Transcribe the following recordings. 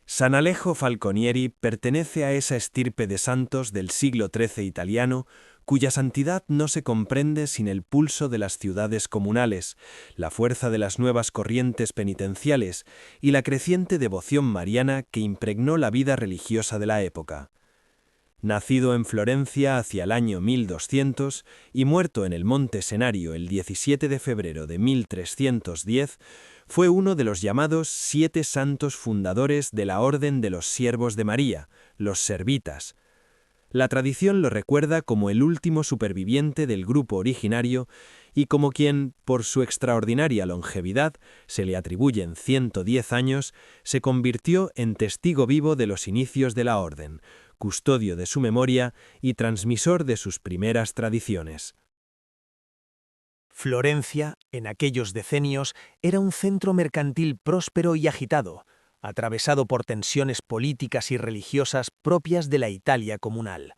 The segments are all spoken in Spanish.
San Alejo Falconieri pertenece a esa estirpe de santos del siglo XIII italiano, cuya santidad no se comprende sin el pulso de las ciudades comunales, la fuerza de las nuevas corrientes penitenciales y la creciente devoción mariana que impregnó la vida religiosa de la época. Nacido en Florencia hacia el año 1200 y muerto en el Monte Senario el 17 de febrero de 1310, fue uno de los llamados 7 santos fundadores de la Orden de los Siervos de María, los Servitas. La tradición lo recuerda como el último superviviente del grupo originario y como quien, por su extraordinaria longevidad, se le atribuyen 110 años, se convirtió en testigo vivo de los inicios de la Orden, custodio de su memoria y transmisor de sus primeras tradiciones. Florencia, en aquellos decenios, era un centro mercantil próspero y agitado, atravesado por tensiones políticas y religiosas propias de la Italia comunal.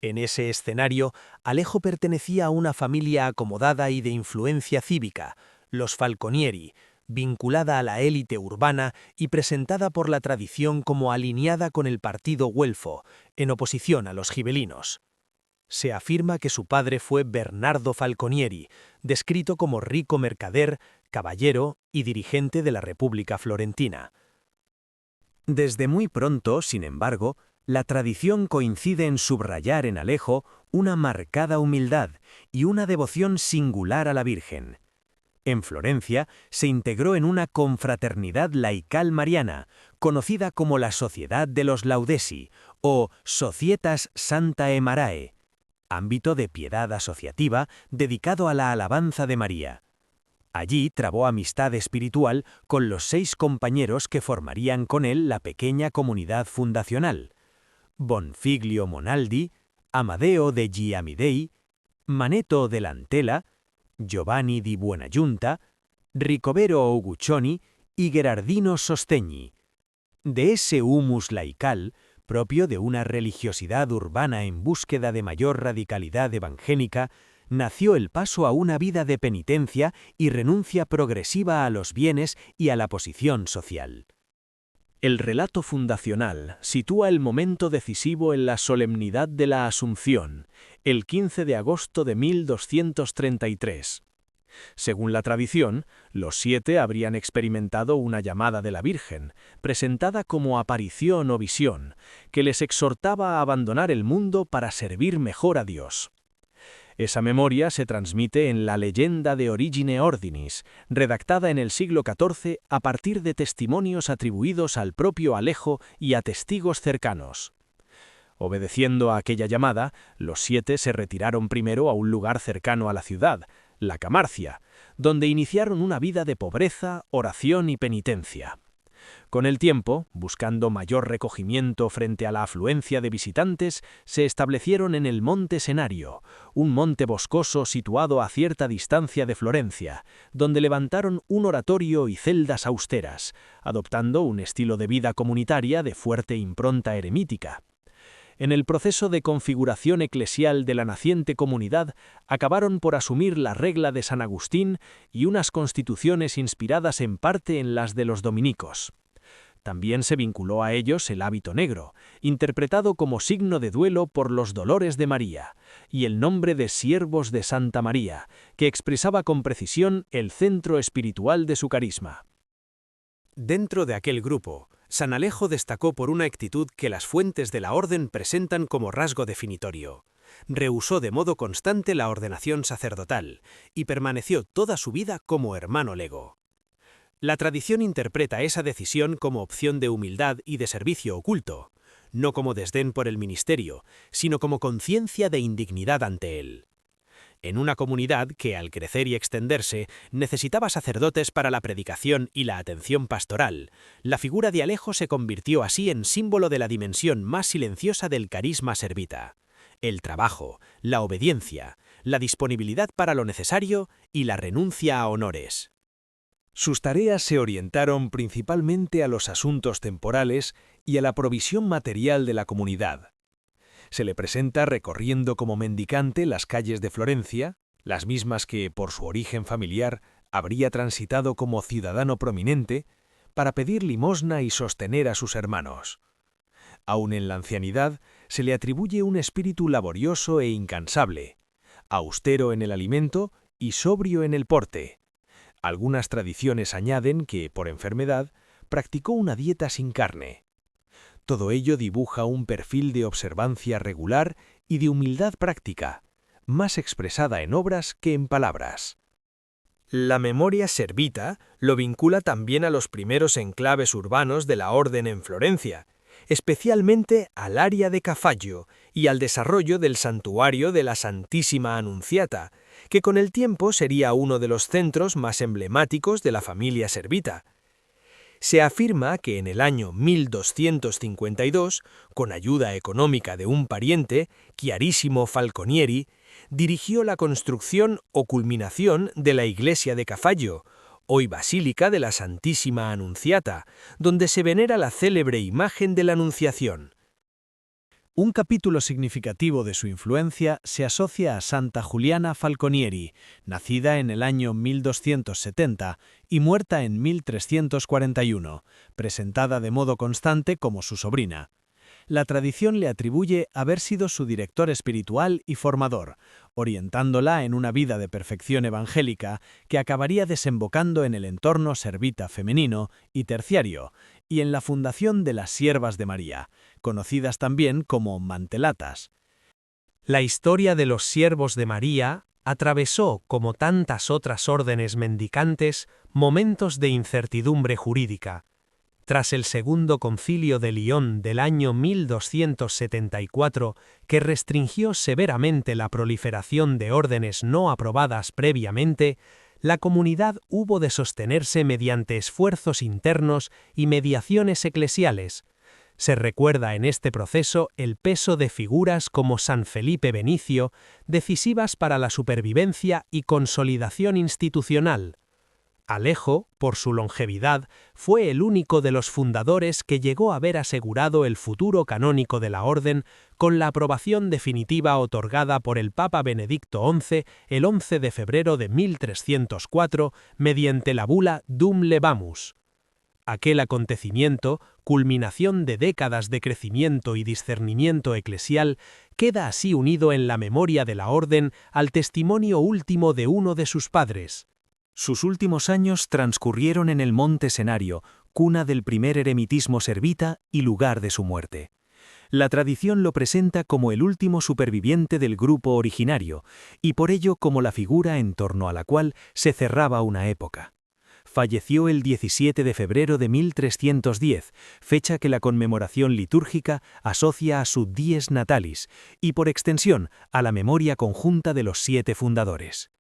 En ese escenario, Alejo pertenecía a una familia acomodada y de influencia cívica, los Falconieri, vinculada a la élite urbana y presentada por la tradición como alineada con el partido güelfo, en oposición a los gibelinos. Se afirma que su padre fue Bernardo Falconieri, descrito como rico mercader, caballero y dirigente de la República Florentina. Desde muy pronto, sin embargo, la tradición coincide en subrayar en Alejo una marcada humildad y una devoción singular a la Virgen. En Florencia se integró en una confraternidad laical mariana, conocida como la Sociedad de los Laudesi o Societas Sanctae Mariae, ámbito de piedad asociativa dedicado a la alabanza de María. Allí trabó amistad espiritual con los 6 compañeros que formarían con él la pequeña comunidad fundacional: Bonfiglio Monaldi, Amadeo de Giamidei, Manetto dell'Antella, Giovanni di Buonaggiunta, Ricovero Uguccioni y Gherardino Sostegni. De ese humus laical, propio de una religiosidad urbana en búsqueda de mayor radicalidad evangélica, nació el paso a una vida de penitencia y renuncia progresiva a los bienes y a la posición social. El relato fundacional sitúa el momento decisivo en la solemnidad de la Asunción, el 15 de agosto de 1233. Según la tradición, los 7 habrían experimentado una llamada de la Virgen, presentada como aparición o visión, que les exhortaba a abandonar el mundo para servir mejor a Dios. Esa memoria se transmite en la Leyenda de Origine Ordinis, redactada en el siglo XIV a partir de testimonios atribuidos al propio Alejo y a testigos cercanos. Obedeciendo a aquella llamada, los 7 se retiraron primero a un lugar cercano a la ciudad, la Camarcia, donde iniciaron una vida de pobreza, oración y penitencia. Con el tiempo, buscando mayor recogimiento frente a la afluencia de visitantes, se establecieron en el Monte Senario, un monte boscoso situado a cierta distancia de Florencia, donde levantaron un oratorio y celdas austeras, adoptando un estilo de vida comunitaria de fuerte impronta eremítica. En el proceso de configuración eclesial de la naciente comunidad, acabaron por asumir la regla de San Agustín y unas constituciones inspiradas en parte en las de los dominicos. También se vinculó a ellos el hábito negro, interpretado como signo de duelo por los dolores de María, y el nombre de Siervos de Santa María, que expresaba con precisión el centro espiritual de su carisma. Dentro de aquel grupo, San Alejo destacó por una actitud que las fuentes de la orden presentan como rasgo definitorio. Rehusó de modo constante la ordenación sacerdotal y permaneció toda su vida como hermano lego. La tradición interpreta esa decisión como opción de humildad y de servicio oculto, no como desdén por el ministerio, sino como conciencia de indignidad ante él. En una comunidad que, al crecer y extenderse, necesitaba sacerdotes para la predicación y la atención pastoral, la figura de Alejo se convirtió así en símbolo de la dimensión más silenciosa del carisma servita: el trabajo, la obediencia, la disponibilidad para lo necesario y la renuncia a honores. Sus tareas se orientaron principalmente a los asuntos temporales y a la provisión material de la comunidad. Se le presenta recorriendo como mendicante las calles de Florencia, las mismas que, por su origen familiar, habría transitado como ciudadano prominente, para pedir limosna y sostener a sus hermanos. Aun en la ancianidad, se le atribuye un espíritu laborioso e incansable, austero en el alimento y sobrio en el porte. Algunas tradiciones añaden que, por enfermedad, practicó una dieta sin carne. Todo ello dibuja un perfil de observancia regular y de humildad práctica, más expresada en obras que en palabras. La memoria servita lo vincula también a los primeros enclaves urbanos de la orden en Florencia, especialmente al área de Cafaggio y al desarrollo del santuario de la Santísima Anunciata, que con el tiempo sería uno de los centros más emblemáticos de la familia servita. Se afirma que en el año 1252, con ayuda económica de un pariente, Chiarissimo Falconieri, dirigió la construcción o culminación de la iglesia de Cafaggio, hoy Basílica de la Santísima Anunciata, donde se venera la célebre imagen de la Anunciación. Un capítulo significativo de su influencia se asocia a Santa Juliana Falconieri, nacida en el año 1270 y muerta en 1341, presentada de modo constante como su sobrina. La tradición le atribuye haber sido su director espiritual y formador, orientándola en una vida de perfección evangélica que acabaría desembocando en el entorno servita femenino y terciario, y en la fundación de las Siervas de María, conocidas también como mantelatas. La historia de los Siervos de María atravesó, como tantas otras órdenes mendicantes, momentos de incertidumbre jurídica. Tras el Segundo Concilio de Lyon del año 1274, que restringió severamente la proliferación de órdenes no aprobadas previamente, la comunidad hubo de sostenerse mediante esfuerzos internos y mediaciones eclesiales. Se recuerda en este proceso el peso de figuras como San Felipe Benicio, decisivas para la supervivencia y consolidación institucional. Alejo, por su longevidad, fue el único de los fundadores que llegó a ver asegurado el futuro canónico de la orden con la aprobación definitiva otorgada por el Papa Benedicto XI el 11 de febrero de 1304 mediante la bula Dum Levamus. Aquel acontecimiento, culminación de décadas de crecimiento y discernimiento eclesial, queda así unido en la memoria de la orden al testimonio último de uno de sus padres. Sus últimos años transcurrieron en el Monte Senario, cuna del primer eremitismo servita y lugar de su muerte. La tradición lo presenta como el último superviviente del grupo originario, y por ello como la figura en torno a la cual se cerraba una época. Falleció el 17 de febrero de 1310, fecha que la conmemoración litúrgica asocia a su dies natalis, y por extensión a la memoria conjunta de los 7 fundadores.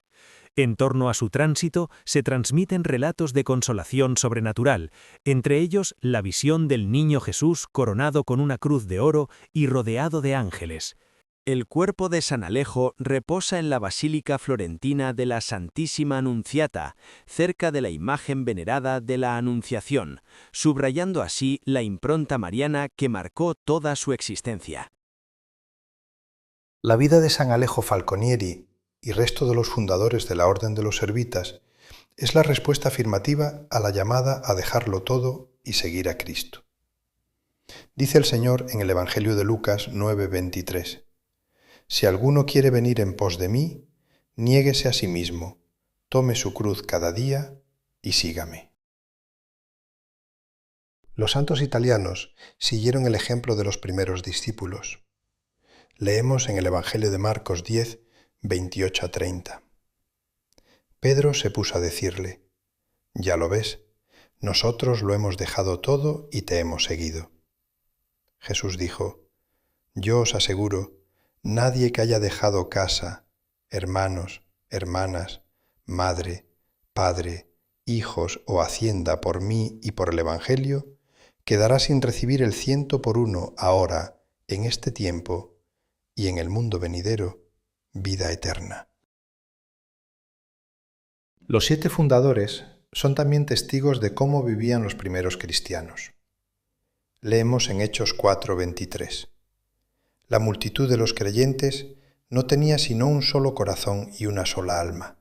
En torno a su tránsito se transmiten relatos de consolación sobrenatural, entre ellos la visión del niño Jesús coronado con una cruz de oro y rodeado de ángeles. El cuerpo de San Alejo reposa en la Basílica Florentina de la Santísima Anunciata, cerca de la imagen venerada de la Anunciación, subrayando así la impronta mariana que marcó toda su existencia. La vida de San Alejo Falconieri y resto de los fundadores de la Orden de los Servitas es la respuesta afirmativa a la llamada a dejarlo todo y seguir a Cristo. Dice el Señor en el Evangelio de Lucas 9:23: Si alguno quiere venir en pos de mí, niéguese a sí mismo, tome su cruz cada día y sígame. Los santos italianos siguieron el ejemplo de los primeros discípulos. Leemos en el Evangelio de Marcos 10, 28 a 30. Pedro se puso a decirle: Ya lo ves, nosotros lo hemos dejado todo y te hemos seguido. Jesús dijo: Yo os aseguro, nadie que haya dejado casa, hermanos, hermanas, madre, padre, hijos o hacienda por mí y por el Evangelio, quedará sin recibir el 100 por 1 ahora, en este tiempo, y en el mundo venidero, vida eterna. Los 7 fundadores son también testigos de cómo vivían los primeros cristianos. Leemos en Hechos 4:23. La multitud de los creyentes no tenía sino un solo corazón y una sola alma.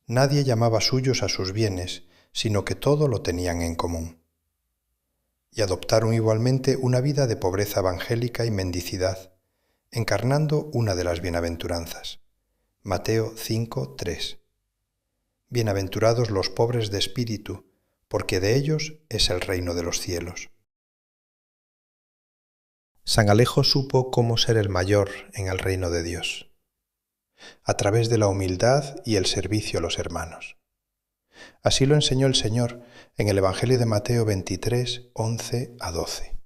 Nadie llamaba suyos a sus bienes, sino que todo lo tenían en común. Y adoptaron igualmente una vida de pobreza evangélica y mendicidad, encarnando una de las bienaventuranzas. Mateo 5:3. Bienaventurados los pobres de espíritu, porque de ellos es el reino de los cielos. San Alejo supo cómo ser el mayor en el reino de Dios, a través de la humildad y el servicio a los hermanos. Así lo enseñó el Señor en el Evangelio de Mateo 23, 11 a 12.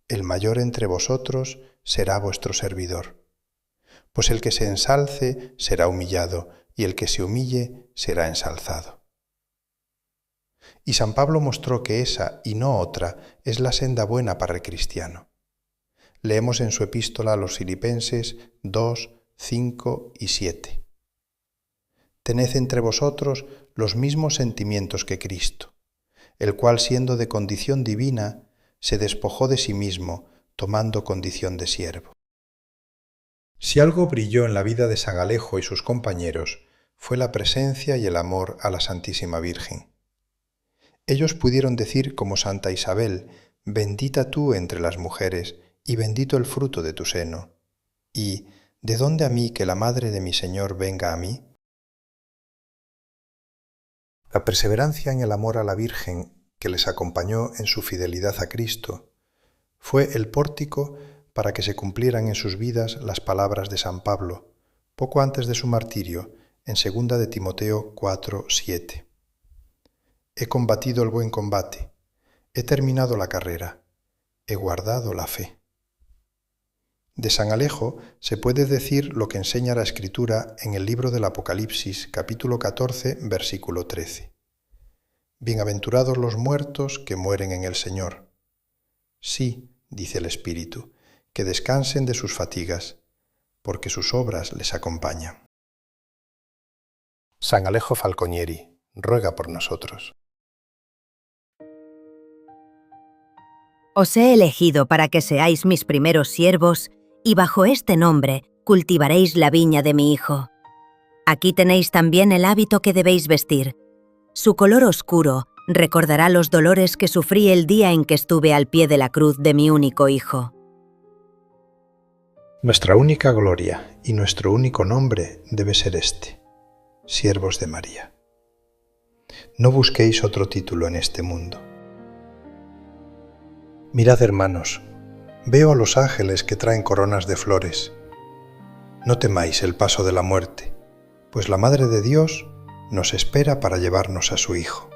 El mayor entre vosotros será vuestro servidor, pues el que se ensalce será humillado, y el que se humille será ensalzado. Y San Pablo mostró que esa y no otra es la senda buena para el cristiano. Leemos en su epístola a los Filipenses 2, 5 y 7. Tened entre vosotros los mismos sentimientos que Cristo, el cual siendo de condición divina, se despojó de sí mismo, tomando condición de siervo. Si algo brilló en la vida de San Alejo y sus compañeros, fue la presencia y el amor a la Santísima Virgen. Ellos pudieron decir como Santa Isabel, bendita tú entre las mujeres, y bendito el fruto de tu seno. Y, ¿de dónde a mí que la madre de mi Señor venga a mí? La perseverancia en el amor a la Virgen, que les acompañó en su fidelidad a Cristo, fue el pórtico para que se cumplieran en sus vidas las palabras de San Pablo, poco antes de su martirio, en 2 de Timoteo 4, 7. He combatido el buen combate, he terminado la carrera, he guardado la fe. De San Alejo se puede decir lo que enseña la Escritura en el libro del Apocalipsis, capítulo 14, versículo 13. Bienaventurados los muertos que mueren en el Señor. Sí, dice el Espíritu, que descansen de sus fatigas, porque sus obras les acompañan. San Alejo Falconieri, ruega por nosotros. Os he elegido para que seáis mis primeros siervos, y bajo este nombre cultivaréis la viña de mi Hijo. Aquí tenéis también el hábito que debéis vestir. Su color oscuro recordará los dolores que sufrí el día en que estuve al pie de la cruz de mi único Hijo. Nuestra única gloria y nuestro único nombre debe ser este: siervos de María. No busquéis otro título en este mundo. Mirad, hermanos, veo a los ángeles que traen coronas de flores. No temáis el paso de la muerte, pues la Madre de Dios nos espera para llevarnos a su Hijo.